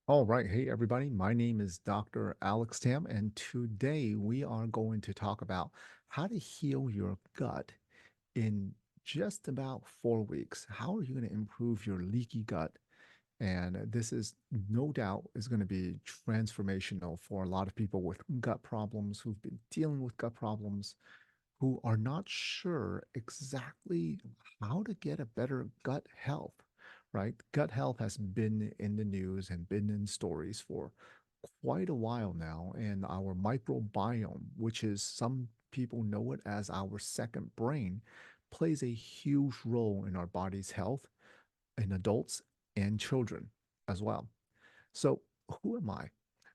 All right. Hey, everybody. My name is Dr. Alex Tam, and today we are going to talk about how to heal your gut in just about 4 weeks. How are you going to improve your leaky gut? And this is no doubt is going to be transformational for a lot of people with gut problems who've been dealing with gut problems who are not sure exactly how to get a better gut health, right? Gut health has been in the news and been in stories for quite a while now. And our microbiome, which is some people know it as our second brain, plays a huge role in our body's health in adults and children as well. So, who am I?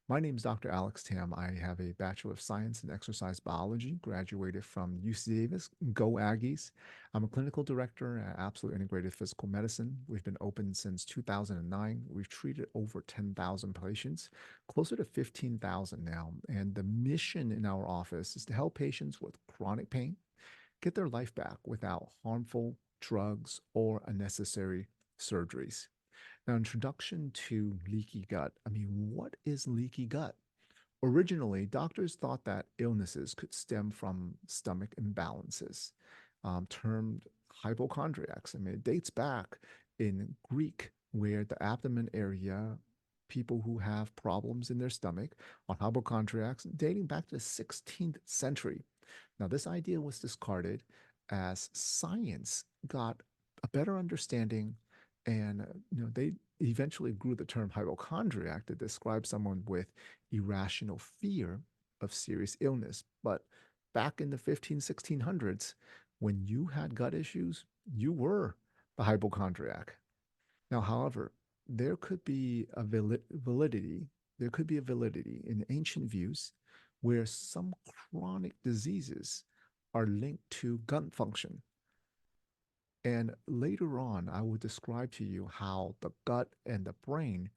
My name is Dr. Alex Tam. I have a Bachelor of Science in Exercise Biology, graduated from UC Davis. Go Aggies. I'm a clinical director at Absolute Integrated Physical Medicine. We've been open since 2009. We've treated over 10,000 patients, closer to 15,000 now. And the mission in our office is to help patients with chronic pain get their life back without harmful drugs or unnecessary surgeries. Now, introduction to leaky gut. I mean, what is leaky gut? Originally, doctors thought that illnesses could stem from stomach imbalances, termed hypochondriacs. I mean, it dates back in Greek, where the abdomen area, people who have problems in their stomach are hypochondriacs, dating back to the 16th century. Now, this idea was discarded as science got a better understanding, and they eventually grew the term hypochondriac to describe someone with irrational fear of serious illness. But back in the 1600s, when you had gut issues, you were the hypochondriac. Now, however, there could be a validity, there could be a validity in ancient views where some chronic diseases are linked to gut function. And later on, I will describe to you how the gut and the brain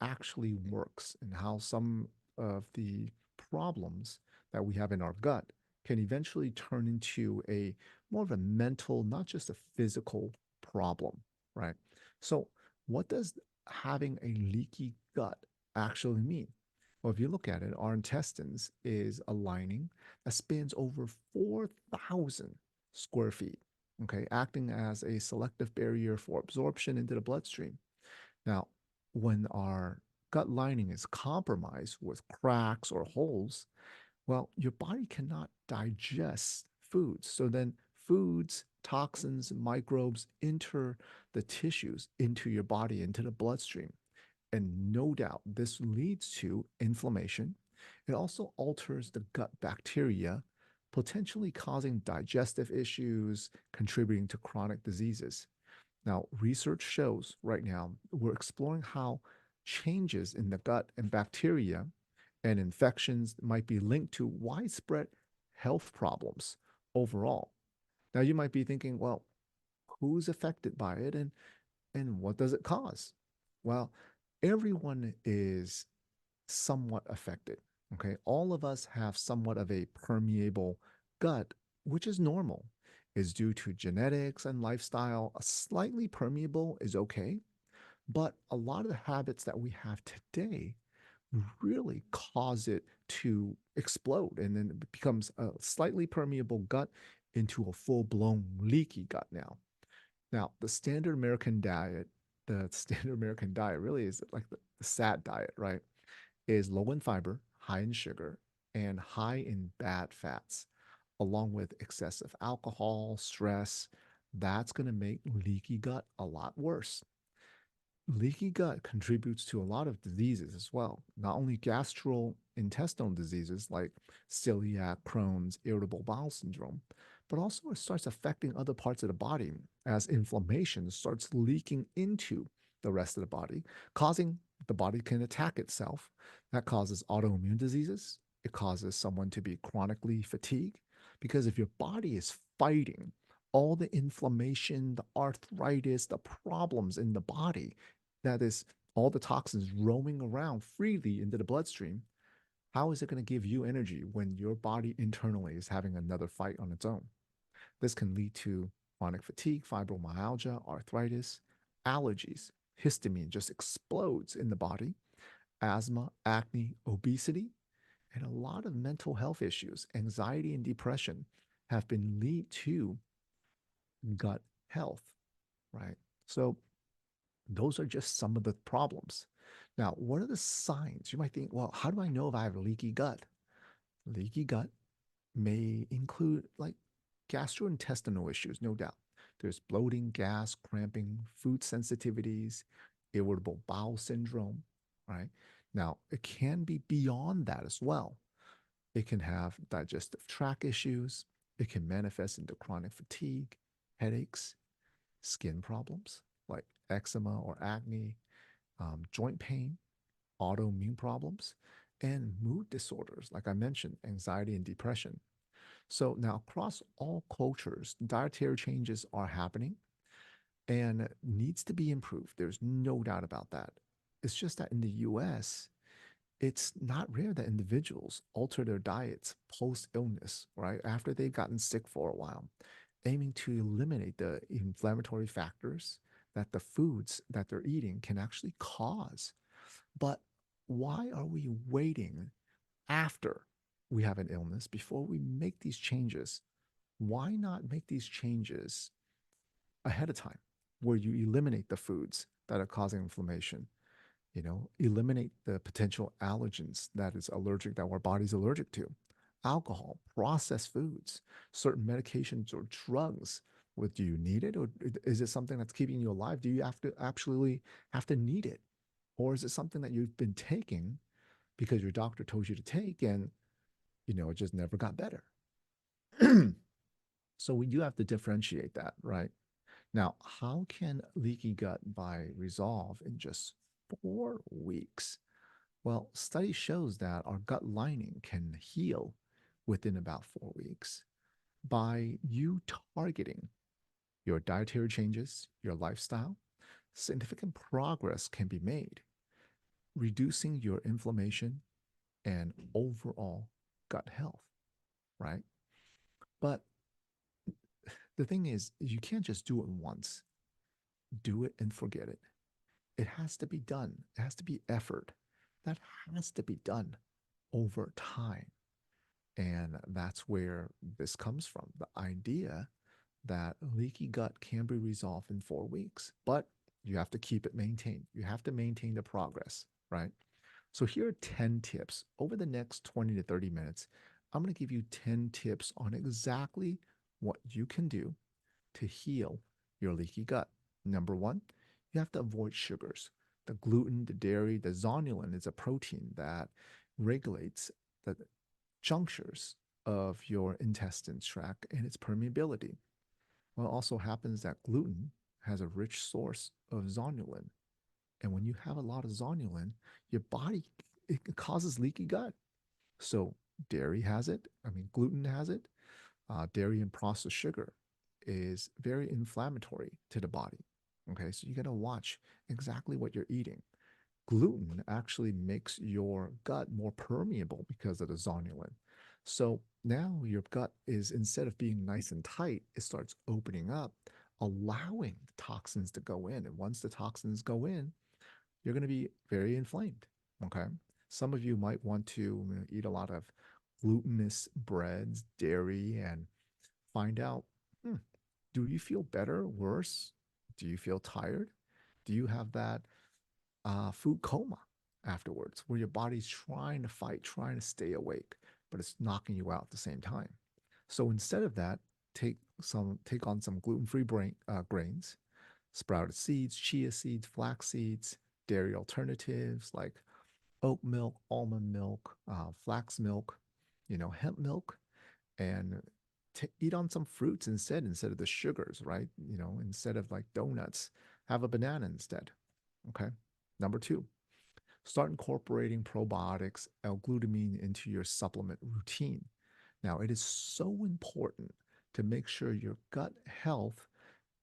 actually works and how some of the problems that we have in our gut can eventually turn into a more of a mental, not just a physical problem, right? So, what does having a leaky gut actually mean? Well, if you look at it, our intestines is a lining that spans over 4,000 square feet, okay, acting as a selective barrier for absorption into the bloodstream. Now, when our gut lining is compromised with cracks or holes, well, your body cannot digest foods. So then foods, toxins, microbes enter the tissues, into your body, into the bloodstream. And no doubt this leads to inflammation. It also alters the gut bacteria, potentially causing digestive issues, contributing to chronic diseases. Now, research shows right now we're exploring how changes in the gut and bacteria and infections might be linked to widespread health problems overall. Now, you might be thinking, well, who's affected by it and what does it cause? Well, everyone is somewhat affected. Okay. All of us have somewhat of a permeable gut, which is normal, is due to genetics and lifestyle. A slightly permeable is okay. But a lot of the habits that we have today really cause it to explode. And then it becomes a slightly permeable gut into a full blown leaky gut now. Now, the standard American diet really is like the sad diet, right? Is low in fiber, high in sugar, and high in bad fats, along with excessive alcohol, stress. That's going to make leaky gut a lot worse. Leaky gut contributes to a lot of diseases as well, not only gastrointestinal diseases like celiac, Crohn's, irritable bowel syndrome, but also it starts affecting other parts of the body as inflammation starts leaking into the rest of the body, causing the body can attack itself. That causes autoimmune diseases. It causes someone to be chronically fatigued because if your body is fighting all the inflammation, the arthritis, the problems in the body, that is all the toxins roaming around freely into the bloodstream, how is it going to give you energy when your body internally is having another fight on its own? This can lead to chronic fatigue, fibromyalgia, arthritis, allergies. Histamine just explodes in the body. asthma, acne, obesity, and a lot of mental health issues, anxiety and depression have been linked to gut health, right? So those are just some of the problems. Now, what are the signs? You might think, well, how do I know if I have leaky gut? Leaky gut may include like gastrointestinal issues, no doubt. There's bloating, gas, cramping, food sensitivities, irritable bowel syndrome, right? Now, it can be beyond that as well. It can have digestive tract issues. It can manifest into chronic fatigue, headaches, skin problems like eczema or acne, joint pain, autoimmune problems, and mood disorders, like I mentioned, anxiety and depression. So now, across all cultures, dietary changes are happening and needs to be improved. There's no doubt about that. It's just that in the US, it's not rare that individuals alter their diets post illness, right? After they've gotten sick for a while, aiming to eliminate the inflammatory factors that the foods that they're eating can actually cause. But why are we waiting after we have an illness before we make these changes? Why not make these changes ahead of time where you eliminate the foods that are causing inflammation? Eliminate the potential allergens that our body's allergic to, alcohol, processed foods, certain medications or drugs. Do you need it, or is it something that's keeping you alive? Do you have to actually have to need it, or is it something that you've been taking because your doctor told you to take, and it just never got better? So we do have to differentiate that, right? Now, how can leaky gut by resolve in just 4 weeks? Well, study shows that our gut lining can heal within about 4 weeks by you targeting your dietary changes, your lifestyle. Significant progress can be made, reducing your inflammation and overall gut health, right? But the thing is, you can't just do it once, do it and forget it. It has to be done, it has to be effort. That has to be done over time. And that's where this comes from, the idea that leaky gut can be resolved in 4 weeks, but you have to keep it maintained. You have to maintain the progress, right? So here are 10 tips. Over the next 20 to 30 minutes, I'm going to give you 10 tips on exactly what you can do to heal your leaky gut. Number one, you have to avoid sugars. The gluten, the dairy, the zonulin is a protein that regulates the junctures of your intestine tract and its permeability. Well, it also happens that gluten has a rich source of zonulin. And when you have a lot of zonulin, your body, it causes leaky gut. So dairy has it. I mean, gluten has it. Dairy and processed sugar is very inflammatory to the body. Okay, so you got to watch exactly what you're eating. Gluten actually makes your gut more permeable because of the zonulin. So now your gut is, instead of being nice and tight, it starts opening up, allowing toxins to go in. And once the toxins go in, you're going to be very inflamed. Okay. Some of you might want to eat a lot of glutinous breads, dairy, and find out, hmm, do you feel better, worse? Do you feel tired? Do you have that food coma afterwards, where your body's trying to fight, trying to stay awake, but it's knocking you out at the same time? So instead of that, take on some gluten-free grains, sprouted seeds, chia seeds, flax seeds, dairy alternatives like oat milk, almond milk, flax milk, hemp milk, and eat on some fruits instead of the sugars, right? Instead of like donuts, have a banana instead. Okay. Number two, start incorporating probiotics, L-glutamine into your supplement routine. Now, it is so important to make sure your gut health,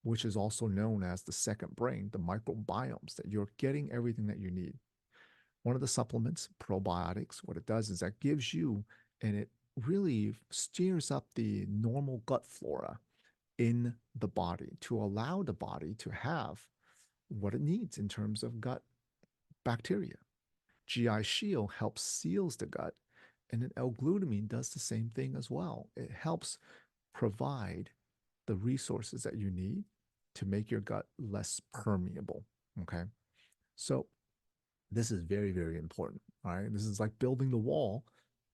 which is also known as the second brain, the microbiomes, that you're getting everything that you need. One of the supplements, probiotics, what it does is that gives you, and it really steers up the normal gut flora in the body to allow the body to have what it needs in terms of gut bacteria. GI Shield helps seals the gut, and then L-glutamine does the same thing as well. It helps provide the resources that you need to make your gut less permeable. Okay. So this is very, very important. All right. This is like building the wall,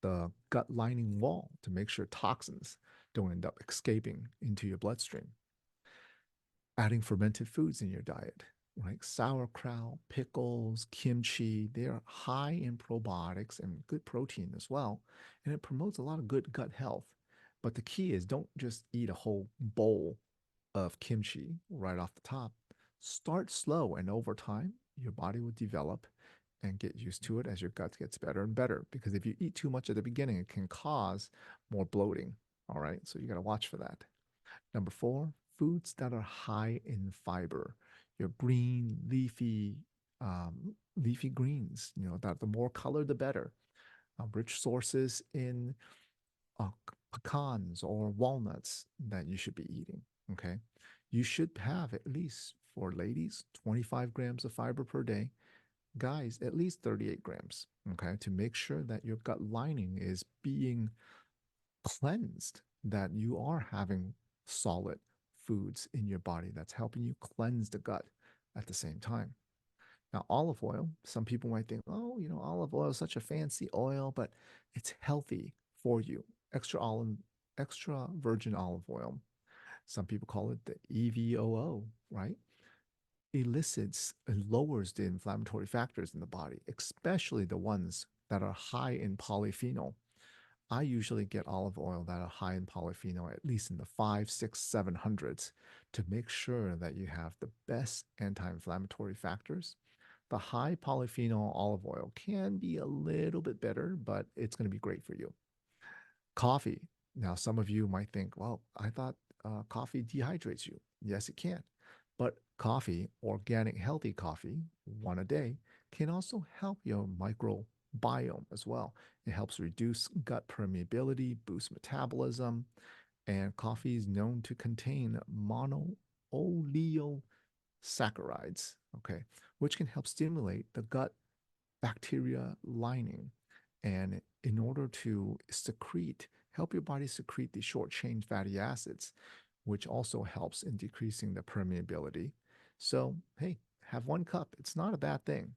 the gut lining wall to make sure toxins don't end up escaping into your bloodstream. Adding fermented foods in your diet, like sauerkraut, pickles, kimchi, they're high in probiotics and good protein as well. And it promotes a lot of good gut health. But the key is don't just eat a whole bowl of kimchi right off the top. Start slow, and over time, your body will develop and get used to it as your gut gets better and better. Because if you eat too much at the beginning, it can cause more bloating. All right. So you got to watch for that. Number four, foods that are high in fiber. Your green, leafy greens. That the more color, the better. Rich sources in uh, pecans or walnuts that you should be eating. Okay. You should have at least, for ladies, 25 grams of fiber per day. Guys, at least 38 grams. Okay. To make sure that your gut lining is being cleansed, that you are having solid foods in your body that's helping you cleanse the gut at the same time. Now, olive oil, some people might think, oh, olive oil is such a fancy oil, but it's healthy for you. Extra virgin olive oil. Some people call it the EVOO, right? Elicits and lowers the inflammatory factors in the body, especially the ones that are high in polyphenol. I usually get olive oil that are high in polyphenol, at least in the five, six, 700s, to make sure that you have the best anti-inflammatory factors. The high polyphenol olive oil can be a little bit better, but it's going to be great for you. Coffee. Now, some of you might think, well, I thought coffee dehydrates you. Yes, it can. But coffee, organic, healthy coffee, one a day, can also help your microbiome as well. It helps reduce gut permeability, boost metabolism, and coffee is known to contain monooleo-saccharides, okay, which can help stimulate the gut bacteria lining. And in order to help your body secrete the short chain fatty acids, which also helps in decreasing the permeability. So, hey, have 1 cup. It's not a bad thing.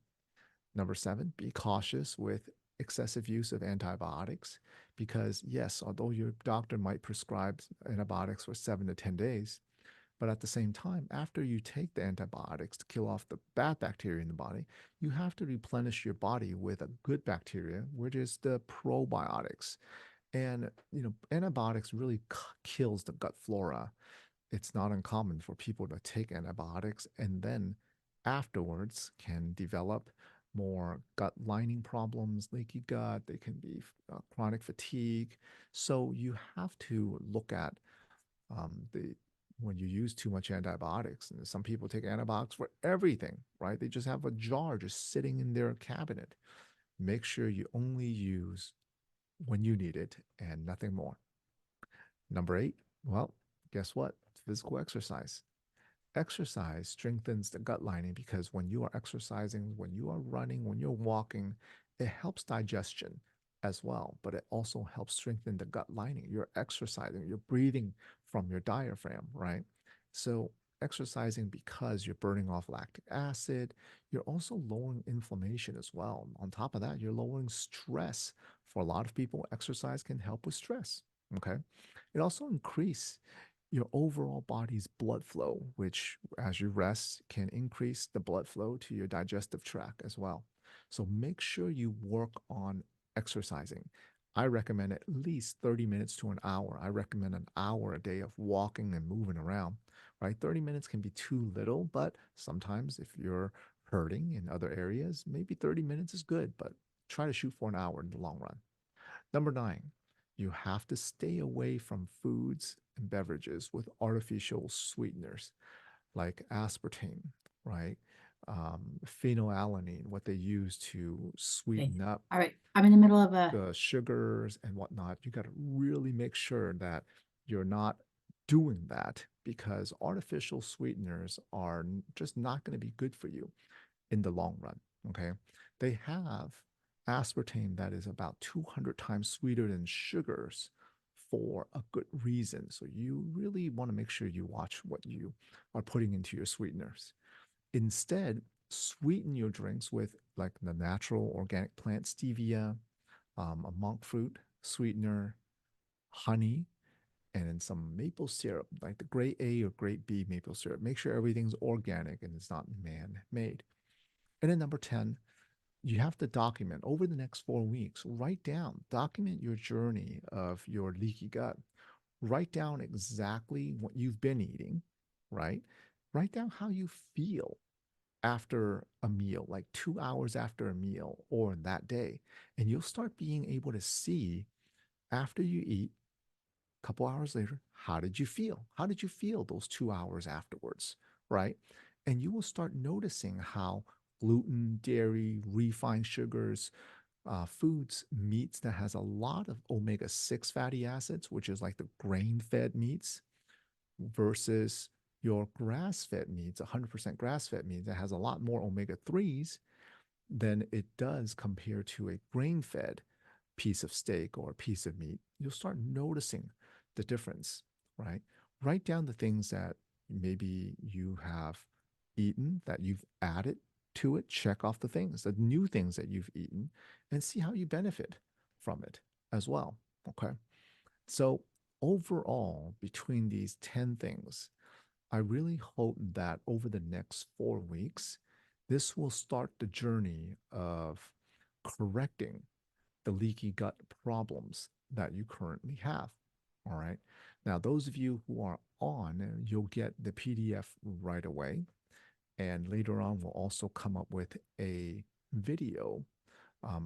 Number seven, be cautious with excessive use of antibiotics because, yes, although your doctor might prescribe antibiotics for 7 to 10 days, but at the same time, after you take the antibiotics to kill off the bad bacteria in the body, you have to replenish your body with a good bacteria, which is the probiotics. And antibiotics really kills the gut flora. It's not uncommon for people to take antibiotics and then afterwards can develop more gut lining problems, leaky gut. They can be chronic fatigue. So you have to look at the when you use too much antibiotics. And some people take antibiotics for everything, right? They just have a jar just sitting in their cabinet. Make sure you only use when you need it and nothing more. Number eight, well, guess what? Physical exercise. Exercise strengthens the gut lining because when you are exercising, when you are running, when you're walking, it helps digestion as well, but it also helps strengthen the gut lining. You're exercising, you're breathing from your diaphragm, right? So, exercising because you're burning off lactic acid, you're also lowering inflammation as well. On top of that, you're lowering stress. For a lot of people, exercise can help with stress. Okay. It also increases your overall body's blood flow, which, as you rest, can increase the blood flow to your digestive tract as well. So make sure you work on exercising. I recommend at least 30 minutes to an hour. I recommend an hour a day of walking and moving around, right? 30 minutes can be too little, but sometimes if you're hurting in other areas, maybe 30 minutes is good, but try to shoot for an hour in the long run. Number nine, you have to stay away from foods and beverages with artificial sweeteners like aspartame, right? Phenylalanine, what they use to Okay. sweeten up All right. I'm in the middle of a. the sugars and whatnot. You got to really make sure that you're not doing that because artificial sweeteners are just not going to be good for you in the long run. Okay. They have aspartame that is about 200 times sweeter than sugars for a good reason. So you really want to make sure you watch what you are putting into your sweeteners. Instead, sweeten your drinks with like the natural organic plant stevia, a monk fruit sweetener, honey, and then some maple syrup, like the grade A or grade B maple syrup. Make sure everything's organic and it's not man made. And then number 10, you have to document over the next 4 weeks. Write down, document your journey of your leaky gut. Write down exactly what you've been eating, right? Write down how you feel after a meal, like 2 hours after a meal or that day. And you'll start being able to see after you eat, a couple hours later, how did you feel? How did you feel those 2 hours afterwards, right? And you will start noticing how gluten, dairy, refined sugars, foods, meats that has a lot of omega-6 fatty acids, which is like the grain-fed meats, versus your grass-fed meats, 100% grass-fed meats that has a lot more omega-3s than it does compared to a grain-fed piece of steak or a piece of meat. You'll start noticing the difference, right? Write down the things that maybe you have eaten that you've added to it. Check off the things, the new things that you've eaten, and see how you benefit from it as well. Okay. So, overall, between these 10 things, I really hope that over the next 4 weeks, this will start the journey of correcting the leaky gut problems that you currently have. All right. Now, those of you who are on, you'll get the PDF right away. And later on, we'll also come up with a video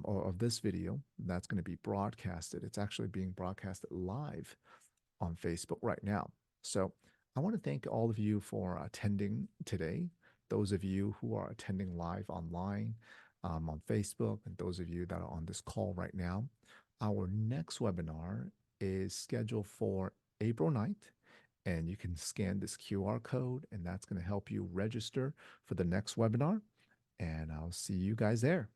or of this video that's going to be broadcasted. It's actually being broadcasted live on Facebook right now. So I want to thank all of you for attending today. Those of you who are attending live online on Facebook, and those of you that are on this call right now. Our next webinar is scheduled for April 9th, and you can scan this QR code, and that's going to help you register for the next webinar. And I'll see you guys there.